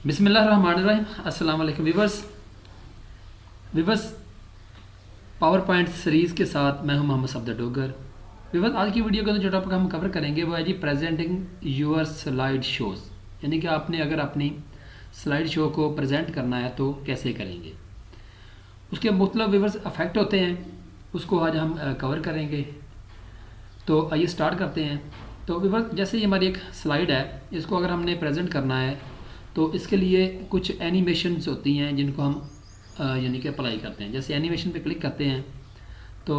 बिस्मिल्लाहिर्रहमानिर्रहीम। अस्सलाम वालेकुम वीवर्स पावर पॉइंट सीरीज़ के साथ मैं हूं मोहम्मद सफदर डोगर। वीवर्स आज की वीडियो का जो टॉपिक हम कवर करेंगे वो है जी प्रेजेंटिंग यूर स्लाइड शोज़, यानी कि आपने अगर अपनी स्लाइड शो को प्रेजेंट करना है तो कैसे करेंगे, उसके मुख्तलिफ वीवर्स अफेक्ट होते हैं, उसको आज हम कवर करेंगे। तो आइए स्टार्ट करते हैं। तो वीवर्स जैसे ये हमारी एक स्लाइड है, इसको अगर हमने प्रेजेंट करना है तो इसके लिए कुछ एनिमेशंस होती हैं जिनको हम यानी कि अप्लाई करते हैं। जैसे एनिमेशन पे क्लिक करते हैं तो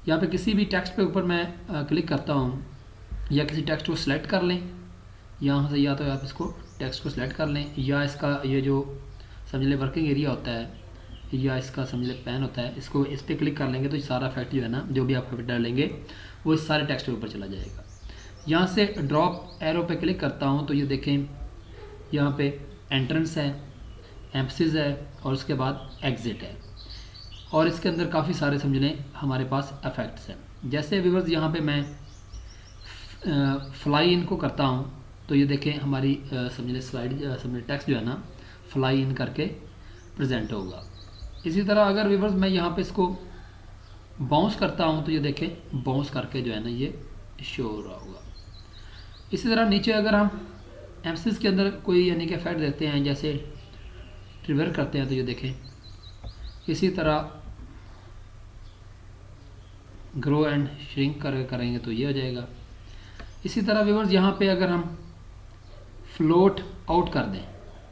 यहाँ पे किसी भी टेक्स्ट पे ऊपर मैं क्लिक करता हूँ या किसी टेक्स्ट को सिलेक्ट कर लें यहाँ से, या तो आप इसको टेक्स्ट को सिलेक्ट कर लें या इसका ये जो समझ लें वर्किंग एरिया होता है या इसका समझ लें पेन होता है, इसको इस पर क्लिक कर लेंगे तो सारा इफेक्ट जो है ना, जो भी आप इफेक्ट डालेंगे वो इस सारे टेक्स्ट के ऊपर चला जाएगा। यहाँ से ड्रॉप एरो पे क्लिक करता हूँ तो ये देखें यहाँ पे एंट्रेंस है, एम्फसिस है और उसके बाद एग्ज़िट है, और इसके अंदर काफ़ी सारे समझ लें हमारे पास इफेक्ट्स हैं। जैसे व्यूअर्स यहाँ पे मैं फ्लाई इन को करता हूँ तो ये देखें हमारी समझ लें स्लाइड समझ टेक्स्ट जो है ना फ्लाई इन करके प्रेजेंट होगा। इसी तरह अगर व्यूअर्स मैं यहाँ पे इसको बाउंस करता हूँ तो ये देखें बाउंस करके जो है ना ये शो हो रहा होगा। इसी तरह नीचे अगर हम एम्फसिस के अंदर कोई यानी कि इफेक्ट देते हैं, जैसे ट्रिगर करते हैं तो ये देखें इसी तरह ग्रो एंड श्रिंक करेंगे तो ये हो जाएगा। इसी तरह व्यूअर्स यहाँ पे अगर हम फ्लोट आउट कर दें,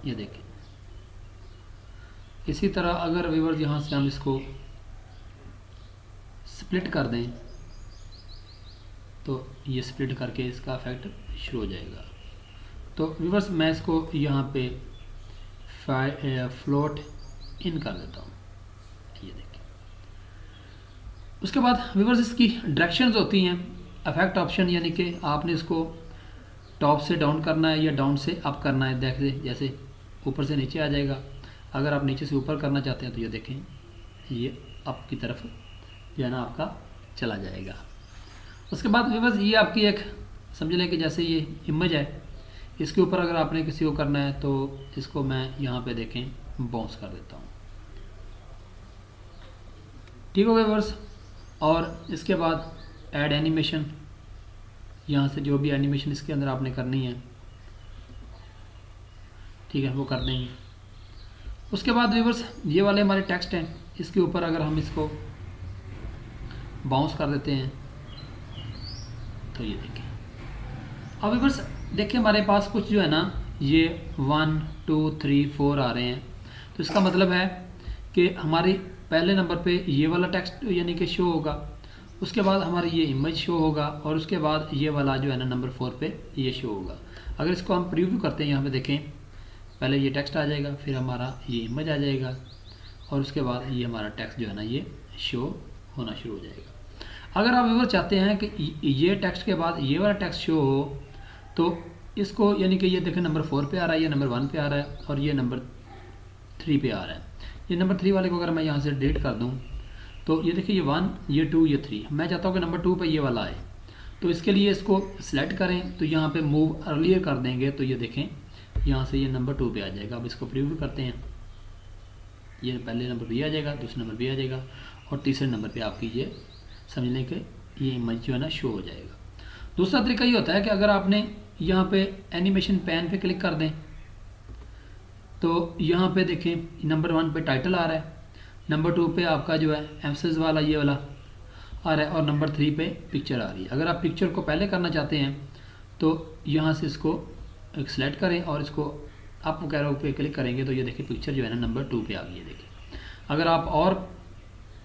ये देखें इसी तरह अगर व्यूअर्स यहाँ से हम इसको स्प्लिट कर दें तो ये स्प्लिट करके इसका इफेक्ट शुरू हो जाएगा। तो व्यूअर्स मैं इसको यहाँ पे फ्लोट इन कर देता हूँ, ये देखिए। उसके बाद व्यूअर्स इसकी डायरेक्शंस होती हैं, इफेक्ट ऑप्शन, यानी कि आपने इसको टॉप से डाउन करना है या डाउन से अप करना है। देखिए जैसे ऊपर से नीचे आ जाएगा, अगर आप नीचे से ऊपर करना चाहते हैं तो ये देखें ये अप की तरफ जो है ना आपका चला जाएगा। उसके बाद व्यूअर्स ये आपकी एक समझ लें कि जैसे ये इमेज है, इसके ऊपर अगर आपने किसी को करना है तो इसको मैं यहाँ पे देखें बाउंस कर देता हूँ, ठीक हो गया व्यूअर्स। और इसके बाद ऐड एनिमेशन, यहाँ से जो भी एनिमेशन इसके अंदर आपने करनी है, ठीक है, वो कर देंगे। उसके बाद व्यूअर्स ये वाले हमारे टेक्स्ट हैं, इसके ऊपर अगर हम इसको बाउंस कर देते हैं तो ये देखें। अब व्यूअर्स देखिए हमारे पास कुछ जो है ना ये 1 2 3 4 आ रहे हैं, तो इसका मतलब है कि हमारी पहले नंबर पे ये वाला टेक्स्ट यानी कि शो होगा, उसके बाद हमारी ये इमेज शो होगा और उसके बाद ये वाला जो है ना नंबर 4 पे ये शो होगा। अगर इसको हम प्रीव्यू करते हैं यहाँ पे देखें, पहले ये टेक्स्ट आ जाएगा, फिर हमारा ये इमेज आ जाएगा और उसके बाद ये हमारा टेक्स्ट जो है ना ये शो होना शुरू हो जाएगा। अगर आप व्यूअर चाहते हैं कि ये टेक्स्ट के बाद ये वाला टेक्स्ट शो हो तो इसको यानी कि ये देखें नंबर 4 पे आ रहा है, ये नंबर 1 पे आ रहा है और ये नंबर 3 पे आ रहा है। ये नंबर 3 वाले को अगर मैं यहाँ से डिलीट कर दूँ तो ये देखिए ये 1 ये 2 ये 3, मैं चाहता हूँ कि नंबर 2 पे ये वाला आए, तो इसके लिए इसको सिलेक्ट करें तो यहाँ पे मूव अर्लियर कर देंगे तो ये देखें यहाँ से ये नंबर 2 पे आ जाएगा। अब इसको प्रीव्यू करते हैं, ये पहले नंबर पे आ जाएगा, दूसरे नंबर पे आ जाएगा और तीसरे नंबर पे आपकी ये समझ लें कि ये इमेज जो है ना शो हो जाएगा। दूसरा तरीका ये होता है कि अगर आपने यहाँ पे एनिमेशन पैन पे क्लिक कर दें तो यहाँ पे देखें नंबर 1 पे टाइटल आ रहा है, नंबर 2 पे आपका जो है एम्फसिस वाला ये वाला आ रहा है और नंबर 3 पे पिक्चर आ रही है। अगर आप पिक्चर को पहले करना चाहते हैं तो यहाँ से इसको सेलेक्ट करें और इसको अप कैरो पे क्लिक करेंगे तो ये देखिए पिक्चर जो है ना नंबर 2 पे आ गई है। देखिए अगर आप और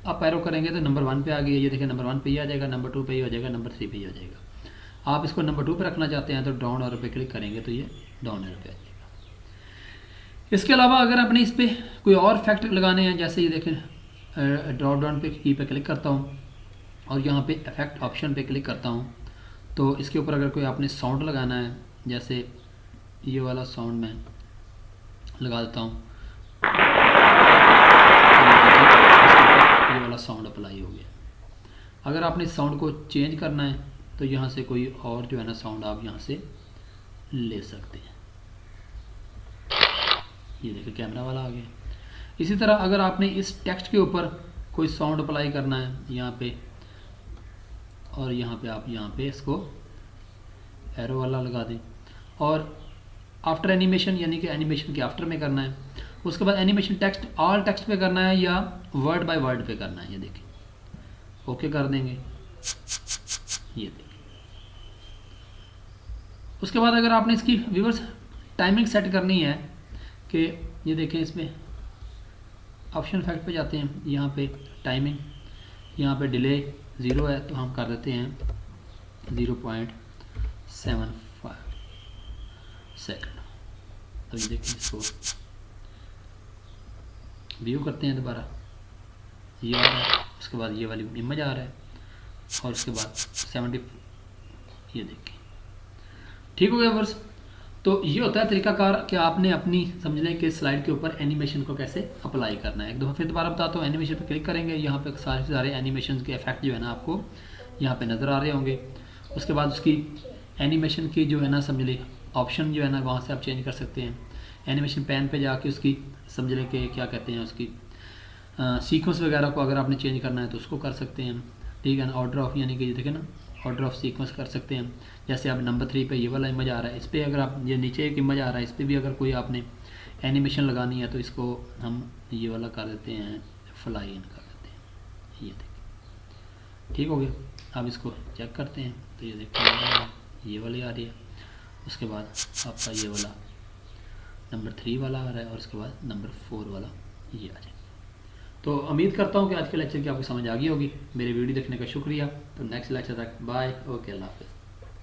अप एरो करेंगे तो नंबर 1 पे आ गई है, ये देखिए नंबर 1 पे ही आ जाएगा, नंबर 2 पे ही हो जाएगा, नंबर 3 पे ही हो जाएगा। आप इसको नंबर 2 पे रखना चाहते हैं तो डाउन एरो पे क्लिक करेंगे तो ये डाउन एरो पे आ जाएगा। इसके अलावा अगर आपने इस पर कोई और इफेक्ट लगाने हैं, जैसे ये देखें ड्रॉप डाउन पे की पे क्लिक करता हूँ और यहाँ पे इफेक्ट ऑप्शन पे क्लिक करता हूँ तो इसके ऊपर अगर कोई आपने साउंड लगाना है, जैसे ये वाला साउंड मैं लगा देता हूँ, ये वाला साउंड अप्लाई हो गया। अगर आपने इस साउंड को चेंज करना है तो यहाँ से कोई और जो है ना साउंड आप यहाँ से ले सकते हैं। ये देखिए कैमरा वाला आ गया। इसी तरह अगर आपने इस टेक्स्ट के ऊपर कोई साउंड अप्लाई करना है यहाँ पे, और यहाँ पे आप यहाँ पे इसको एरो वाला लगा दें, और आफ्टर एनिमेशन यानी कि एनिमेशन के आफ्टर में करना है। उसके बाद एनिमेशन टेक्स्ट ऑल टेक्स्ट पे करना है या वर्ड बाय वर्ड पे करना है। ये देखिए ओके कर देंगे, ये देखिए। उसके बाद अगर आपने इसकी व्यूअर्स टाइमिंग सेट करनी है कि ये देखें, इसमें ऑप्शन फैक्ट पे जाते हैं, यहाँ पे टाइमिंग, यहाँ पे डिले 0 है तो हम कर देते हैं 0.75 सेकंड। तो ये देखिए इसको व्यू करते हैं दोबारा, ये आ रहा है, उसके बाद ये वाली इमेज आ रहा है, और उसके बाद 70, ये देखिए ठीक हो गया व्यूअर्स। तो ये होता है तरीकाकार कि आपने अपनी समझ लें कि स्लाइड के ऊपर एनिमेशन को कैसे अप्लाई करना है। एक दफ़ा फिर दोबारा बताता हूँ, एनिमेशन पे क्लिक करेंगे, यहाँ पे सारे एनिमेशन के इफेक्ट जो है ना आपको यहाँ पे नज़र आ रहे होंगे। उसके बाद उसकी एनिमेशन की जो है ना समझ लें ऑप्शन जो है ना वहाँ से आप चेंज कर सकते हैं। एनिमेशन पैन पे जाके उसकी समझ लें कि क्या कहते हैं उसकी सीक्वेंस वगैरह को अगर आपने चेंज करना है तो उसको कर सकते हैं, ठीक है ना। ऑर्डर ऑफ यानी कि देखें ना, ऑर्डर ऑफ सीक्वेंस कर सकते हैं। जैसे आप नंबर 3 पे ये वाला इमेज आ रहा है, इस पर अगर आप ये नीचे एक इमेज आ रहा है, इस पर भी अगर कोई आपने एनिमेशन लगानी है तो इसको हम ये वाला कर देते हैं, फ्लाई इन कर देते हैं, ये देखिए ठीक हो गया। अब इसको चेक करते हैं तो ये देखिए ये वाली आ रही है, उसके बाद आपका ये वाला नंबर 3 वाला आ रहा है, और उसके बाद नंबर 4 वाला ये आ जाए। तो उम्मीद करता हूँ कि आज के लेक्चर की आपको समझ आ गई होगी। मेरे वीडियो देखने का शुक्रिया। तो नेक्स्ट लेक्चर तक बाय, ओके, अल्लाह हाफ़िज़।